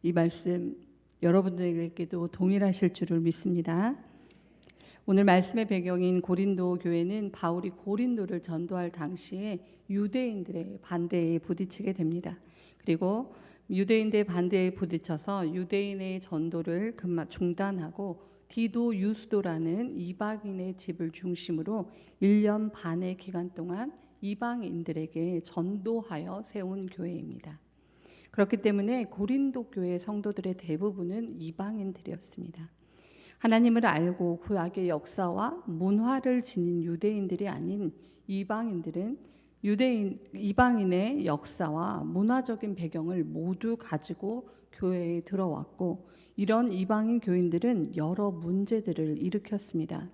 이 말씀 여러분들에게도 동일하실 줄을 믿습니다. 오늘 말씀의 배경인 고린도 교회는 바울이 고린도를 전도할 당시에 유대인들의 반대에 부딪히게 됩니다. 그리고 유대인들의 반대에 부딪혀서 유대인의 전도를 중단하고 디도 유스도라는 이방인의 집을 중심으로 1년 반의 기간 동안 이방인들에게 전도하여 세운 교회입니다. 그렇기 때문에 고린도 교회 성도들의 대부분은 이방인들이었습니다. 하나님을 알고 구약의 역사와 문화를 지닌 유대인들이 아닌 이방인들은 이방인의 역사와 문화적인 배경을 모두 가지고 교회에 들어왔고, 이런 이방인 교인들은 여러 문제들을 일으켰습니다.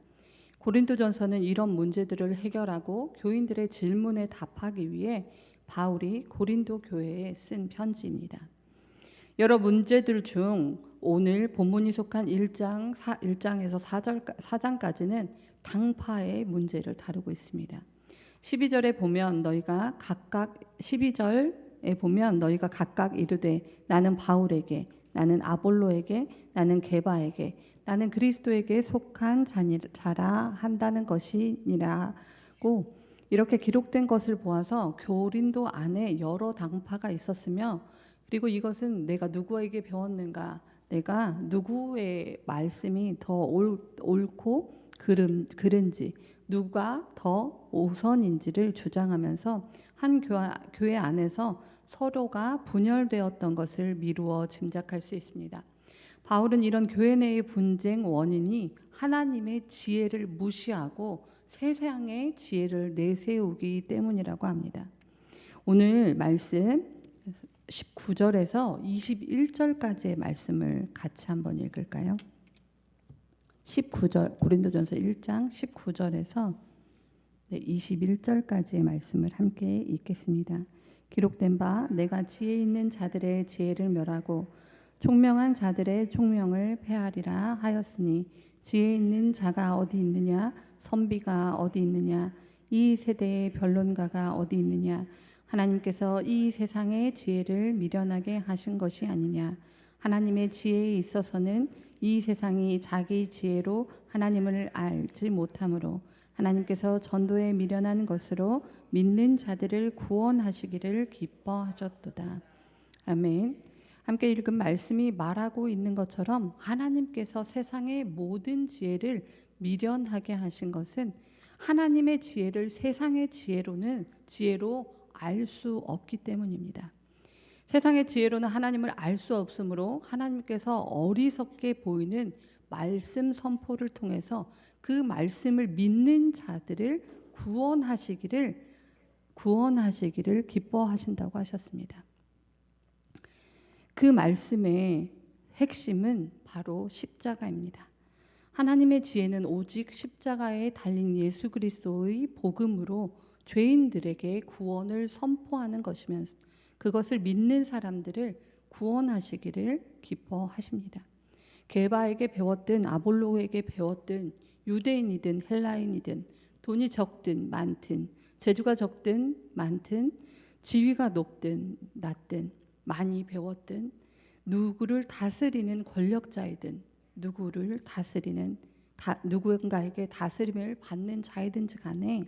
고린도전서는 이런 문제들을 해결하고 교인들의 질문에 답하기 위해 바울이 고린도 교회에 쓴 편지입니다. 여러 문제들 중 오늘 본문이 속한 1장에서 4장까지는 당파의 문제를 다루고 있습니다. 12절에 보면 너희가 각각 이르되 나는 바울에게, 나는 아볼로에게, 나는 게바에게, 나는 그리스도에게 속한 자라 한다는 것이니라고 이렇게 기록된 것을 보아서 고린도 안에 여러 당파가 있었으며, 그리고 이것은 내가 누구에게 배웠는가, 내가 누구의 말씀이 더 옳고 그른지, 누가 더 우선인지를 주장하면서 한 교회 안에서 서로가 분열되었던 것을 미루어 짐작할 수 있습니다. 바울은 이런 교회 내의 분쟁 원인이 하나님의 지혜를 무시하고 세상의 지혜를 내세우기 때문이라고 합니다. 오늘 말씀 19절에서 21절까지의 말씀을 같이 한번 읽을까요? 19절, 고린도전서 1장 19절에서 21절까지의 말씀을 함께 읽겠습니다. 기록된 바 내가 지혜 있는 자들의 지혜를 멸하고 총명한 자들의 총명을 폐하리라 하였으니 지혜 있는 자가 어디 있느냐, 선비가 어디 있느냐, 이 세대의 변론가가 어디 있느냐. 하나님께서 이 세상의 지혜를 미련하게 하신 것이 아니냐. 하나님의 지혜에 있어서는 이 세상이 자기 지혜로 하나님을 알지 못하므로 하나님께서 전도에 미련한 것으로 믿는 자들을 구원하시기를 기뻐하셨도다. 아멘. 함께 읽은 말씀이 말하고 있는 것처럼 하나님께서 세상의 모든 지혜를 미련하게 하신 것은 하나님의 지혜를 세상의 지혜로 알 수 없기 때문입니다. 세상의 지혜로는 하나님을 알 수 없으므로 하나님께서 어리석게 보이는 말씀 선포를 통해서 그 말씀을 믿는 자들을 구원하시기를 기뻐하신다고 하셨습니다. 그 말씀의 핵심은 바로 십자가입니다. 하나님의 지혜는 오직 십자가에 달린 예수 그리스도의 복음으로 죄인들에게 구원을 선포하는 것이면서 그것을 믿는 사람들을 구원하시기를 기뻐하십니다. 게바에게 배웠든 아볼로에게 배웠든 유대인이든 헬라인이든 돈이 적든 많든 재주가 적든 많든 지위가 높든 낮든 많이 배웠든 누구를 다스리는 권력자이든 누군가에게 다스림을 받는 자이든지 간에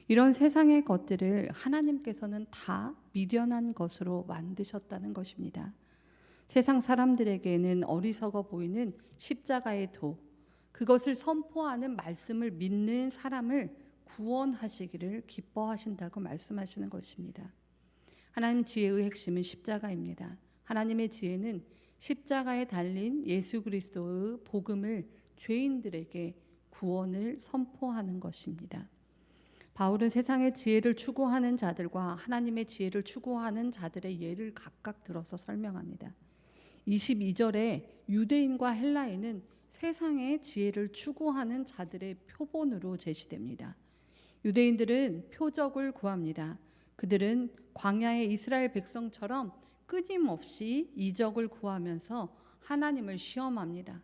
이런 세상의 것들을 하나님께서는 다 미련한 것으로 만드셨다는 것입니다. 세상 사람들에게는 어리석어 보이는 십자가의 도, 그것을 선포하는 말씀을 믿는 사람을 구원하시기를 기뻐하신다고 말씀하시는 것입니다. 하나님 지혜의 핵심은 십자가입니다. 하나님의 지혜는 십자가에 달린 예수 그리스도의 복음을 죄인들에게 구원을 선포하는 것입니다. 바울은 세상의 지혜를 추구하는 자들과 하나님의 지혜를 추구하는 자들의 예를 각각 들어서 설명합니다. 22절에 유대인과 헬라인은 세상의 지혜를 추구하는 자들의 표본으로 제시됩니다. 유대인들은 표적을 구합니다. 그들은 광야의 이스라엘 백성처럼 끊임없이 이적을 구하면서 하나님을 시험합니다.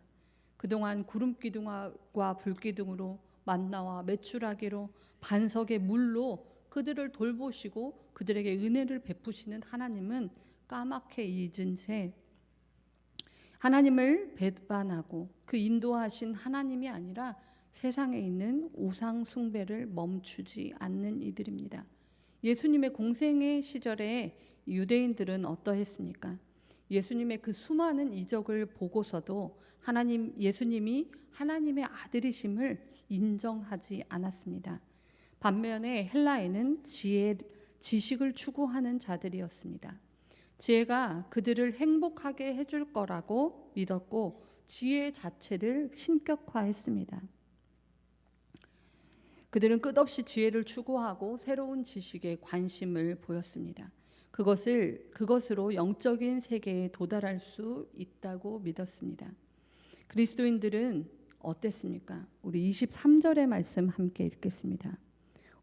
그동안 구름기둥과 불기둥으로 만나와 메추라기로 반석의 물로 그들을 돌보시고 그들에게 은혜를 베푸시는 하나님은 까맣게 잊은 채 하나님을 배반하고 그 인도하신 하나님이 아니라 세상에 있는 우상 숭배를 멈추지 않는 이들입니다. 예수님의 공생의 시절에 유대인들은 어떠했습니까? 예수님의 그 수많은 이적을 보고서도 예수님이 하나님의 아들이심을 인정하지 않았습니다. 반면에 헬라에는 지식을 추구하는 자들이었습니다. 지혜가 그들을 행복하게 해줄 거라고 믿었고 지혜 자체를 신격화했습니다. 그들은 끝없이 지혜를 추구하고 새로운 지식에 관심을 보였습니다. 그것으로 영적인 세계에 도달할 수 있다고 믿었습니다. 그리스도인들은 어땠습니까? 우리 23절의 말씀 함께 읽겠습니다.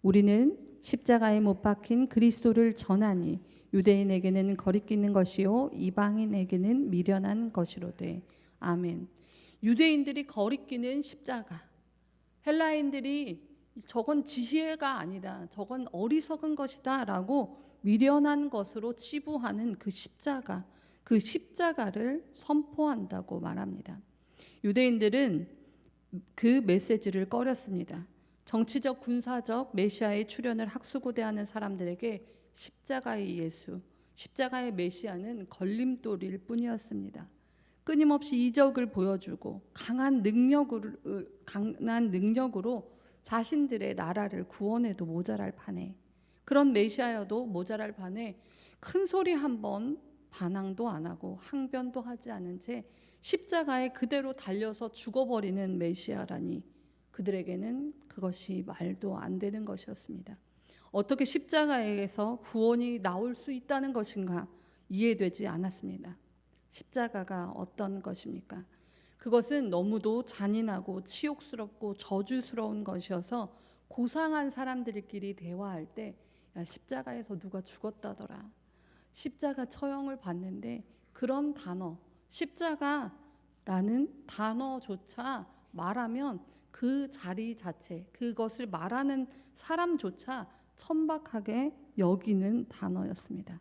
우리는 십자가에 못 박힌 그리스도를 전하니 유대인에게는 거리끼는 것이요 이방인에게는 미련한 것이로되. 아멘. 유대인들이 거리끼는 십자가, 헬라인들이 저건 지혜가 아니다, 저건 어리석은 것이다 라고 미련한 것으로 치부하는 그 십자가를 선포한다고 말합니다. 유대인들은 그 메시지를 꺼렸습니다. 정치적, 군사적 메시아의 출현을 학수고대하는 사람들에게 십자가의 메시아는 걸림돌일 뿐이었습니다. 끊임없이 이적을 보여주고 강한 능력으로 자신들의 나라를 구원해도 모자랄 판에, 그런 메시아여도 모자랄 판에 큰 소리 한 번 반항도 안 하고 항변도 하지 않은 채 십자가에 그대로 달려서 죽어버리는 메시아라니 그들에게는 그것이 말도 안 되는 것이었습니다. 어떻게 십자가에서 구원이 나올 수 있다는 것인가 이해되지 않았습니다. 십자가가 어떤 것입니까? 그것은 너무도 잔인하고 치욕스럽고 저주스러운 것이어서 고상한 사람들끼리 대화할 때, 야, 십자가에서 누가 죽었다더라, 십자가 처형을 받는데 그런 단어, 십자가라는 단어조차 말하면 그 자리 자체, 그것을 말하는 사람조차 천박하게 여기는 단어였습니다.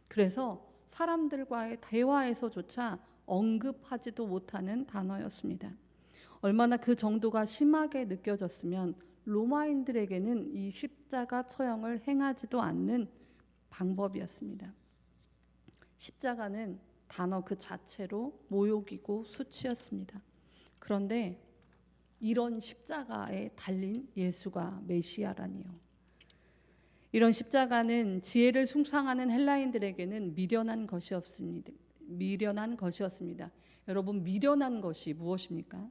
그래서 사람들과의 대화에서조차 언급하지도 못하는 단어였습니다. 얼마나 그 정도가 심하게 느껴졌으면 로마인들에게는 이 십자가 처형을 행하지도 않는 방법이었습니다. 십자가는 단어 그 자체로 모욕이고 수치였습니다. 그런데 이런 십자가에 달린 예수가 메시아라니요. 이런 십자가는 지혜를 숭상하는 헬라인들에게는 미련한 것이었습니다. 여러분, 미련한 것이 무엇입니까?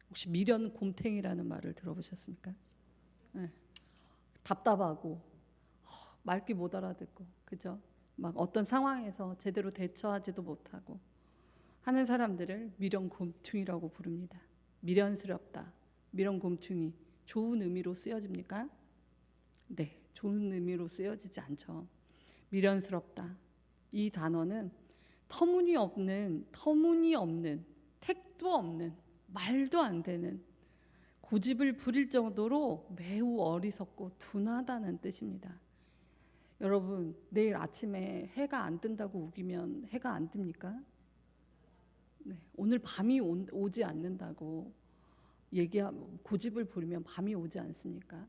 혹시 미련 곰탱이라는 말을 들어보셨습니까? 네. 답답하고 말귀 못 알아듣고, 그죠? 막 어떤 상황에서 제대로 대처하지도 못하고 하는 사람들을 미련 곰퉁이라고 부릅니다. 미련스럽다, 미련 곰퉁이, 좋은 의미로 쓰여집니까? 네, 좋은 의미로 쓰여지지 않죠. 미련스럽다, 이 단어는 터무니없는, 택도 없는, 말도 안 되는, 고집을 부릴 정도로 매우 어리석고 둔하다는 뜻입니다. 여러분, 내일 아침에 해가 안 뜬다고 우기면 해가 안 뜹니까? 네, 오늘 밤이 오지 않는다고 고집을 부리면 밤이 오지 않습니까?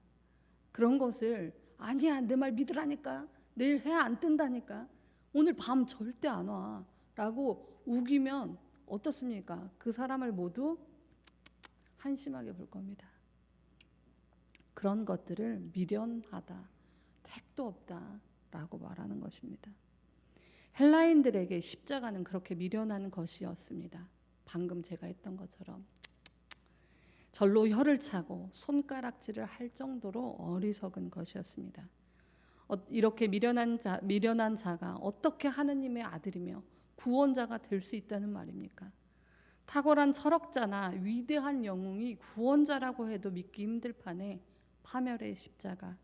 그런 것을 아니야, 내 말 믿으라니까, 내일 해 안 뜬다니까, 오늘 밤 절대 안 와 라고 우기면 어떻습니까? 그 사람을 모두 한심하게 볼 겁니다. 그런 것들을 미련하다, 택도 없다 라고 말하는 것입니다. 헬라인들에게 십자가는 그렇게 미련한 것이었습니다. 방금 제가 했던 것처럼 절로 혀를 차고 손가락질을 할 정도로 어리석은 것이었습니다. 이렇게 미련한 자가 어떻게 하느님의 아들이며 구원자가 될 수 있다는 말입니까? 탁월한 철학자나 위대한 영웅이 구원자라고 해도 믿기 힘들 판에 파멸의 십자가,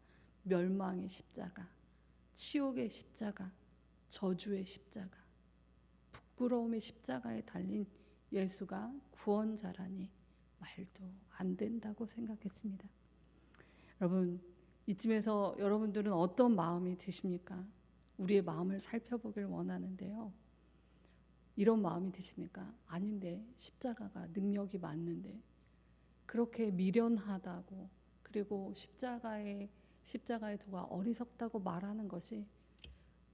멸망의 십자가, 치욕의 십자가, 저주의 십자가, 부끄러움의 십자가에 달린 예수가 구원자라니 말도 안 된다고 생각했습니다. 여러분, 이쯤에서 여러분들은 어떤 마음이 드십니까? 우리의 마음을 살펴보길 원하는데요. 이런 마음이 드십니까? 아닌데, 십자가가 능력이 맞는데 그렇게 미련하다고, 그리고 십자가의 도가 어리석다고 말하는 것이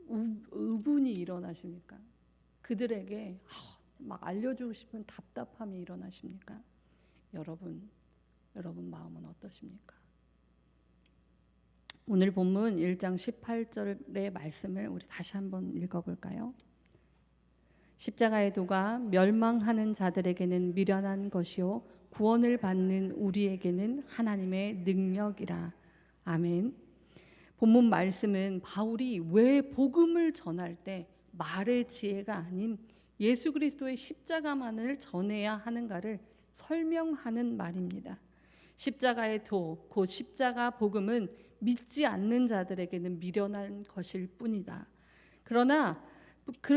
의분이 일어나십니까? 그들에게 막 알려주고 싶은 답답함이 일어나십니까? 여러분 마음은 어떠십니까? 오늘 본문 1장 18절의 말씀을 우리 다시 한번 읽어볼까요? 십자가의 도가 멸망하는 자들에게는 미련한 것이요 구원을 받는 우리에게는 하나님의 능력이라. 아멘. 본문 말씀은 바울이 왜 복음을 전할 때 말의 지혜가 아닌 예수 그리스도의 십자가만을 전해야 하는가를 설명하는 말입니다. 십자가의 도, 곧 십자가 복음은 믿지 않는 자들에게는 미련한 것일 뿐이다. 그러나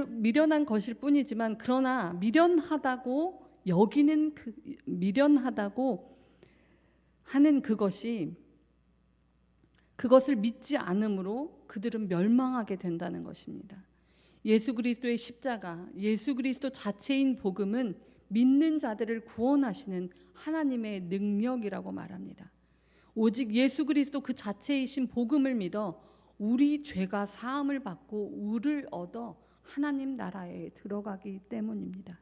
미련한 것일 뿐이지만, 그러나 미련하다고 여기는 미련하다고 하는 그것을 믿지 않으므로 그들은 멸망하게 된다는 것입니다. 예수 그리스도의 십자가, 예수 그리스도 자체인 복음은 믿는 자들을 구원하시는 하나님의 능력이라고 말합니다. 오직 예수 그리스도 그 자체이신 복음을 믿어 우리 죄가 사함을 받고 의를 얻어 하나님 나라에 들어가기 때문입니다.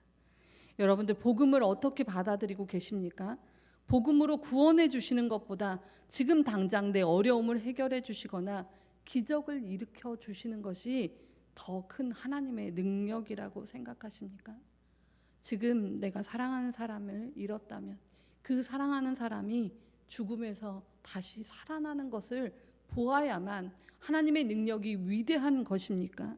여러분들 복음을 어떻게 받아들이고 계십니까? 복음으로 구원해 주시는 것보다 지금 당장 내 어려움을 해결해 주시거나 기적을 일으켜 주시는 것이 더 큰 하나님의 능력이라고 생각하십니까? 지금 내가 사랑하는 사람을 잃었다면 그 사랑하는 사람이 죽음에서 다시 살아나는 것을 보아야만 하나님의 능력이 위대한 것입니까?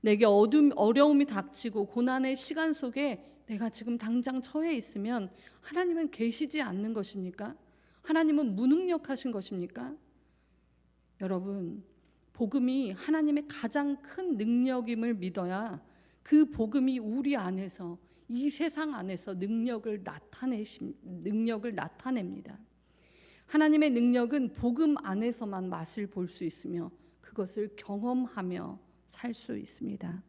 내게 어려움이 닥치고 고난의 시간 속에 내가 지금 당장 처해 있으면 하나님은 계시지 않는 것입니까? 하나님은 무능력하신 것입니까? 여러분, 복음이 하나님의 가장 큰 능력임을 믿어야 그 복음이 우리 안에서, 이 세상 안에서 능력을 나타냅니다. 하나님의 능력은 복음 안에서만 맛을 볼 수 있으며 그것을 경험하며 살 수 있습니다.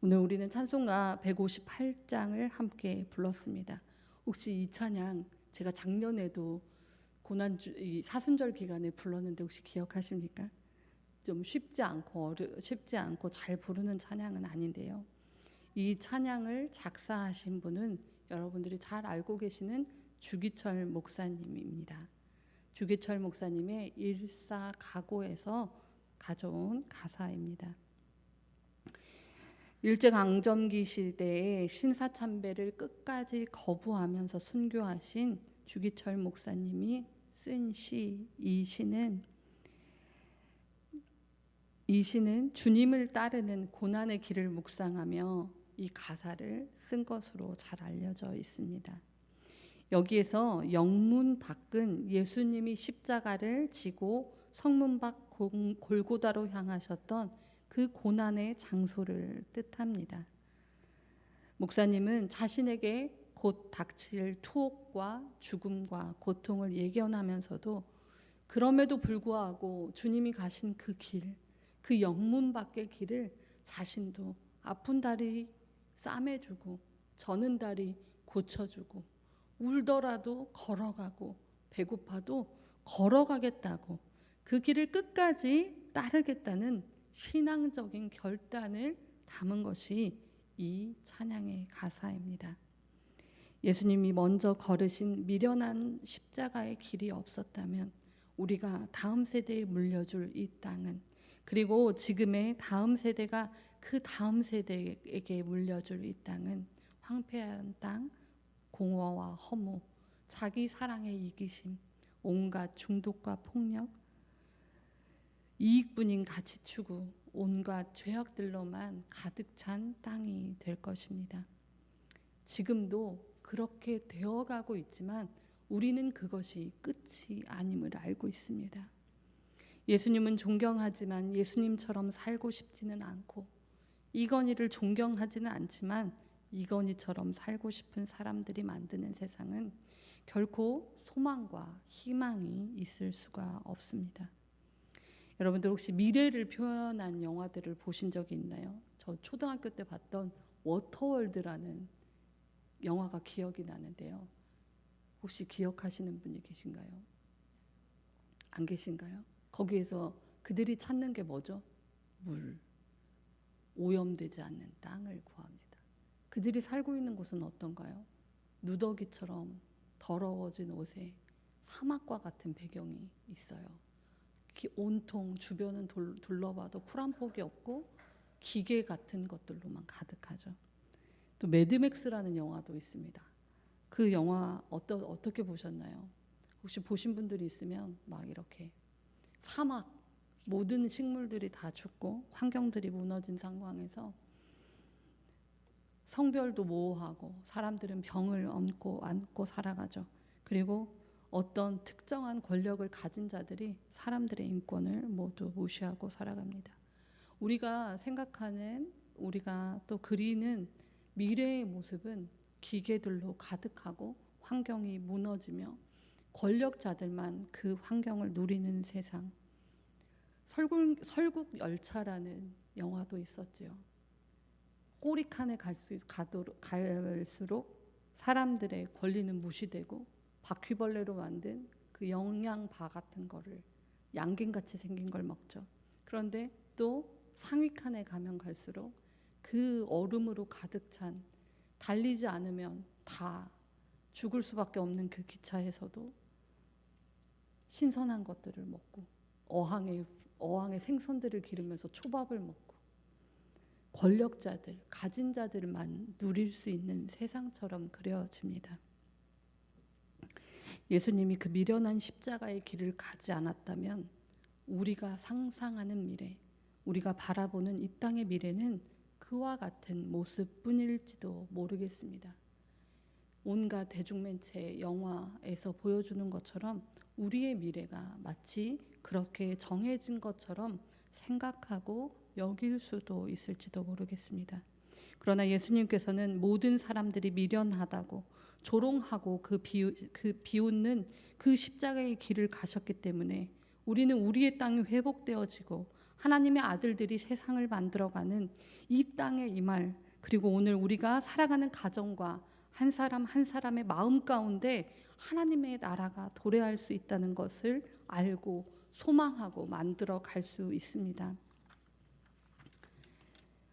오늘 우리는 찬송가 158장을 함께 불렀습니다. 혹시 이 찬양 제가 작년에도 이 사순절 기간에 불렀는데 혹시 기억하십니까? 좀 쉽지 않고 잘 부르는 찬양은 아닌데요. 이 찬양을 작사하신 분은 여러분들이 잘 알고 계시는 주기철 목사님입니다. 주기철 목사님의 일사가고에서 가져온 가사입니다. 일제강점기 시대에 신사참배를 끝까지 거부하면서 순교하신 주기철 목사님이 쓴 이 시는 주님을 따르는 고난의 길을 묵상하며 이 가사를 쓴 것으로 잘 알려져 있습니다. 여기에서 영문 밖은 예수님이 십자가를 지고 성문 밖 골고다로 향하셨던 그 고난의 장소를 뜻합니다. 목사님은 자신에게 곧 닥칠 투옥과 죽음과 고통을 예견하면서도 그럼에도 불구하고 주님이 가신 그 길, 그 영문 밖의 길을 자신도 아픈 다리 싸매주고 저는 다리 고쳐주고 울더라도 걸어가고 배고파도 걸어가겠다고 그 길을 끝까지 따르겠다는 신앙적인 결단을 담은 것이 이 찬양의 가사입니다. 예수님이 먼저 걸으신 미련한 십자가의 길이 없었다면 우리가 다음 세대에 물려줄 이 땅은, 그리고 지금의 다음 세대가 그 다음 세대에게 물려줄 이 땅은 황폐한 땅, 공허와 허무, 자기 사랑의 이기심, 온갖 중독과 폭력, 이익뿐인 가치 추구, 온갖 죄악들로만 가득 찬 땅이 될 것입니다. 지금도 그렇게 되어가고 있지만 우리는 그것이 끝이 아님을 알고 있습니다. 예수님은 존경하지만 예수님처럼 살고 싶지는 않고, 이건희를 존경하지는 않지만 이건희처럼 살고 싶은 사람들이 만드는 세상은 결코 소망과 희망이 있을 수가 없습니다. 여러분들 혹시 미래를 표현한 영화들을 보신 적이 있나요? 저 초등학교 때 봤던 워터월드라는 영화가 기억이 나는데요. 혹시 기억하시는 분이 계신가요? 안 계신가요? 거기에서 그들이 찾는 게 뭐죠? 물, 오염되지 않는 땅을 구합니다. 그들이 살고 있는 곳은 어떤가요? 누더기처럼 더러워진 옷에 사막과 같은 배경이 있어요. 온통 주변은 둘러봐도 풀 한 폭이 없고 기계 같은 것들로만 가득하죠. 또 매드맥스라는 영화도 있습니다. 그 영화 어떻게 보셨나요? 혹시 보신 분들이 있으면 막 이렇게 사막, 모든 식물들이 다 죽고 환경들이 무너진 상황에서 성별도 모호하고 사람들은 병을 안고 살아가죠. 그리고 어떤 특정한 권력을 가진 자들이 사람들의 인권을 모두 무시하고 살아갑니다. 우리가 생각하는, 우리가 또 그리는 미래의 모습은 기계들로 가득하고 환경이 무너지며 권력자들만 그 환경을 누리는 세상. 설국 열차라는 영화도 있었지요. 꼬리칸에 갈수록 사람들의 권리는 무시되고 바퀴벌레로 만든 그 영양바 같은 거를 양갱같이 생긴 걸 먹죠. 그런데 또 상위칸에 가면 갈수록 그 얼음으로 가득 찬 달리지 않으면 다 죽을 수밖에 없는 그 기차에서도 신선한 것들을 먹고 어항의 생선들을 기르면서 초밥을 먹고 권력자들, 가진 자들만 누릴 수 있는 세상처럼 그려집니다. 예수님이 그 미련한 십자가의 길을 가지 않았다면 우리가 상상하는 미래, 우리가 바라보는 이 땅의 미래는 그와 같은 모습뿐일지도 모르겠습니다. 온갖 대중매체 영화에서 보여주는 것처럼 우리의 미래가 마치 그렇게 정해진 것처럼 생각하고 여길 수도 있을지도 모르겠습니다. 그러나 예수님께서는 모든 사람들이 미련하다고 조롱하고 비웃는 그 십자가의 길을 가셨기 때문에 우리는 우리의 땅이 회복되어지고 하나님의 아들들이 세상을 만들어가는 이 땅의 이 말, 그리고 오늘 우리가 살아가는 가정과 한 사람 한 사람의 마음 가운데 하나님의 나라가 도래할 수 있다는 것을 알고 소망하고 만들어 갈 수 있습니다.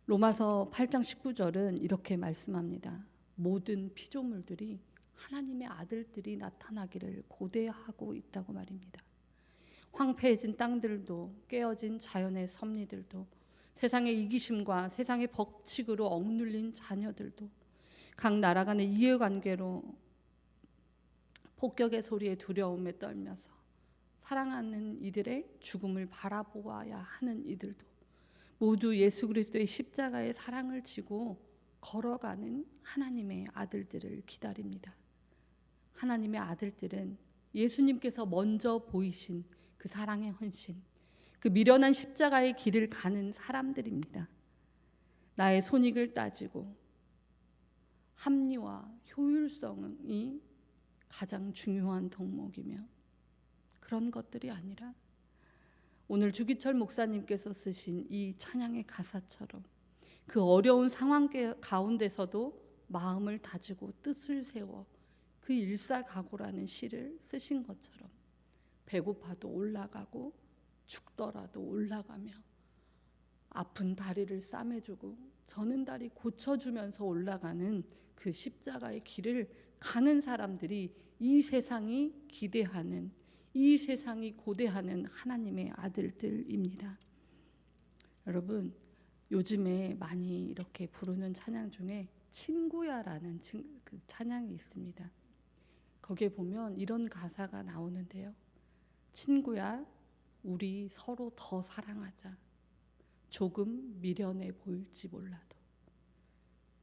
로마서 8장 19절은 이렇게 말씀합니다. 모든 피조물들이 하나님의 아들들이 나타나기를 고대하고 있다고 말입니다. 황폐해진 땅들도, 깨어진 자연의 섭리들도, 세상의 이기심과 세상의 법칙으로 억눌린 자녀들도, 각 나라 간의 이해관계로 폭격의 소리에 두려움에 떨면서 사랑하는 이들의 죽음을 바라보아야 하는 이들도 모두 예수 그리스도의 십자가의 사랑을 지고 걸어가는 하나님의 아들들을 기다립니다. 하나님의 아들들은 예수님께서 먼저 보이신 그 사랑의 헌신, 그 미련한 십자가의 길을 가는 사람들입니다. 나의 손익을 따지고 합리와 효율성이 가장 중요한 덕목이며 그런 것들이 아니라 오늘 주기철 목사님께서 쓰신 이 찬양의 가사처럼 그 어려운 상황 가운데서도 마음을 다지고 뜻을 세워 그 일사각오라는 시를 쓰신 것처럼 배고파도 올라가고 죽더라도 올라가며 아픈 다리를 싸매주고 저는 다리 고쳐주면서 올라가는 그 십자가의 길을 가는 사람들이 이 세상이 기대하는, 이 세상이 고대하는 하나님의 아들들입니다. 여러분, 요즘에 많이 이렇게 부르는 찬양 중에 친구야라는 그 찬양이 있습니다. 거기에 보면 이런 가사가 나오는데요. 친구야, 우리 서로 더 사랑하자. 조금 미련해 보일지 몰라도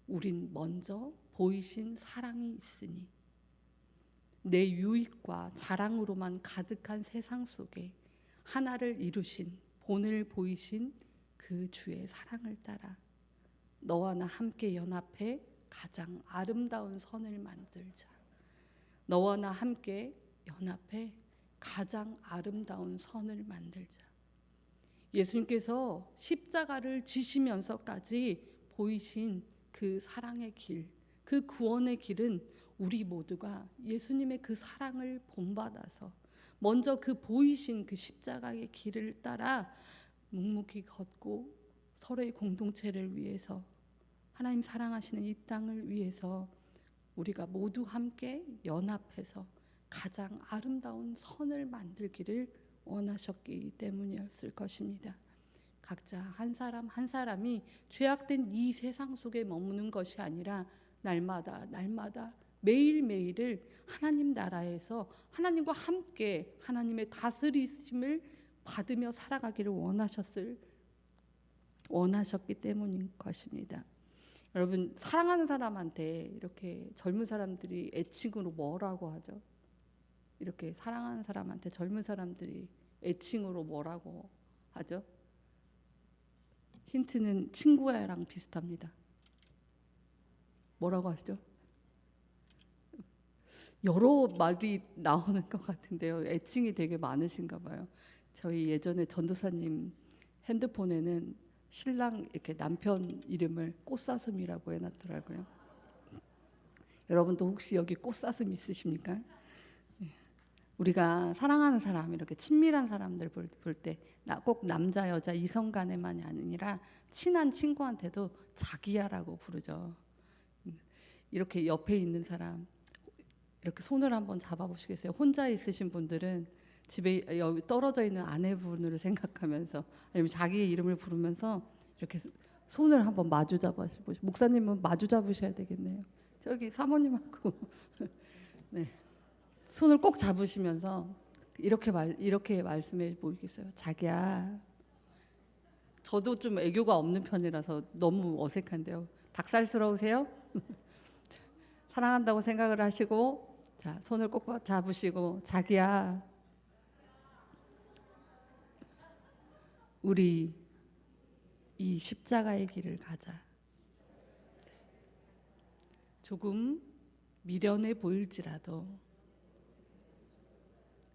우린 먼저 보이신 사랑이 있으니 내 유익과 자랑으로만 가득한 세상 속에 하나를 이루신 본을 보이신 그 주의 사랑을 따라 너와 나 함께 연합해 가장 아름다운 선을 만들자. 너와 나 함께 연합해 가장 아름다운 선을 만들자. 예수님께서 십자가를 지시면서까지 보이신 그 사랑의 길, 그 구원의 길은 우리 모두가 예수님의 그 사랑을 본받아서 먼저 그 보이신 그 십자가의 길을 따라 묵묵히 걷고 서로의 공동체를 위해서, 하나님 사랑하시는 이 땅을 위해서 우리가 모두 함께 연합해서 가장 아름다운 선을 만들기를 원하셨기 때문이었을 것입니다. 각자 한 사람 한 사람이 죄악된 이 세상 속에 머무는 것이 아니라 날마다 매일매일을 하나님 나라에서 하나님과 함께 하나님의 다스리심을 받으며 살아가기를 원하셨기 때문인 것입니다. 여러분, 사랑하는 사람한테 이렇게 젊은 사람들이 애칭으로 뭐라고 하죠? 이렇게 사랑하는 사람한테 젊은 사람들이 애칭으로 뭐라고 하죠? 힌트는 친구야랑 비슷합니다. 뭐라고 하시죠? 여러 말이 나오는 것 같은데요. 애칭이 되게 많으신가 봐요. 저희 예전에 전도사님 핸드폰에는 신랑 이렇게 남편 이름을 꽃사슴이라고 해놨더라고요. 여러분도 혹시 여기 꽃사슴 있으십니까? 우리가 사랑하는 사람, 이렇게 친밀한 사람들 볼 때 꼭 남자 여자 이성 간에만이 아니라 친한 친구한테도 자기야라고 부르죠. 이렇게 옆에 있는 사람 이렇게 손을 한번 잡아보시겠어요? 혼자 있으신 분들은 집에 여기 떨어져 있는 아내분을 생각하면서 아니면 자기의 이름을 부르면서 이렇게 손을 한번 마주 잡으시고, 목사님은 마주 잡으셔야 되겠네요. 저기 사모님하고 네. 손을 꼭 잡으시면서 이렇게 말씀해 보이겠어요? 자기야. 저도 좀 애교가 없는 편이라서 너무 어색한데요. 닭살스러우세요? 사랑한다고 생각을 하시고, 자, 손을 꼭 잡으시고, 자기야, 우리 이 십자가의 길을 가자. 조금 미련해 보일지라도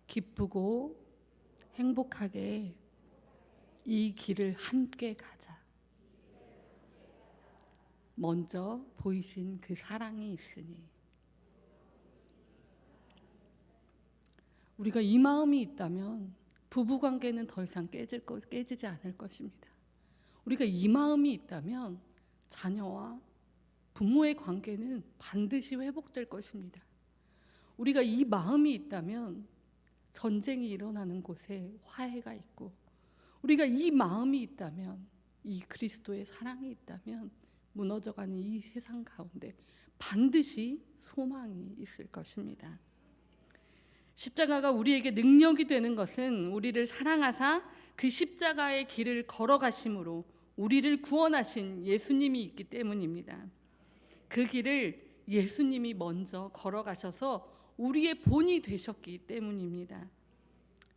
기쁘고 행복하게 이 길을 함께 가자. 먼저 보이신 그 사랑이 있으니 우리가 이 마음이 있다면 부부관계는 더 이상 깨지지 않을 것입니다. 우리가 이 마음이 있다면 자녀와 부모의 관계는 반드시 회복될 것입니다. 우리가 이 마음이 있다면 전쟁이 일어나는 곳에 화해가 있고, 우리가 이 마음이 있다면, 이 그리스도의 사랑이 있다면 무너져가는 이 세상 가운데 반드시 소망이 있을 것입니다. 십자가가 우리에게 능력이 되는 것은 우리를 사랑하사 그 십자가의 길을 걸어가심으로 우리를 구원하신 예수님이 있기 때문입니다. 그 길을 예수님이 먼저 걸어가셔서 우리의 본이 되셨기 때문입니다.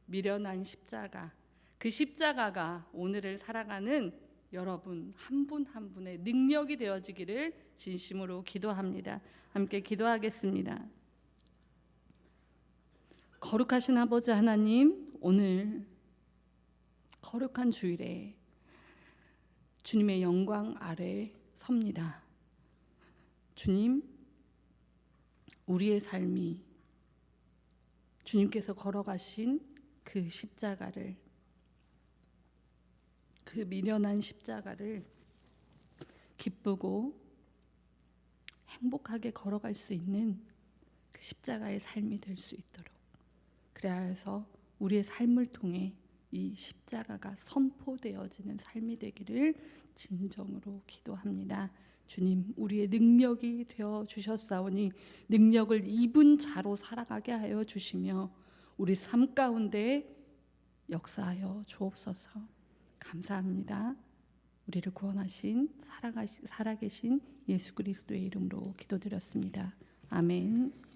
미련한 십자가, 그 십자가가 오늘을 살아가는 여러분 한 분 한 분의 능력이 되어지기를 진심으로 기도합니다. 함께 기도하겠습니다. 거룩하신 아버지 하나님, 오늘 거룩한 주일에 주님의 영광 아래 섭니다. 주님, 우리의 삶이 주님께서 걸어가신 그 십자가를, 그 미련한 십자가를 기쁘고 행복하게 걸어갈 수 있는 그 십자가의 삶이 될 수 있도록, 그래야 해서 우리의 삶을 통해 이 십자가가 선포되어지는 삶이 되기를 진정으로 기도합니다. 주님, 우리의 능력이 되어 주셨사오니 능력을 입은 자로 살아가게 하여 주시며 우리 삶 가운데 역사하여 주옵소서. 감사합니다. 우리를 구원하신 살아계신 예수 그리스도의 이름으로 기도드렸습니다. 아멘.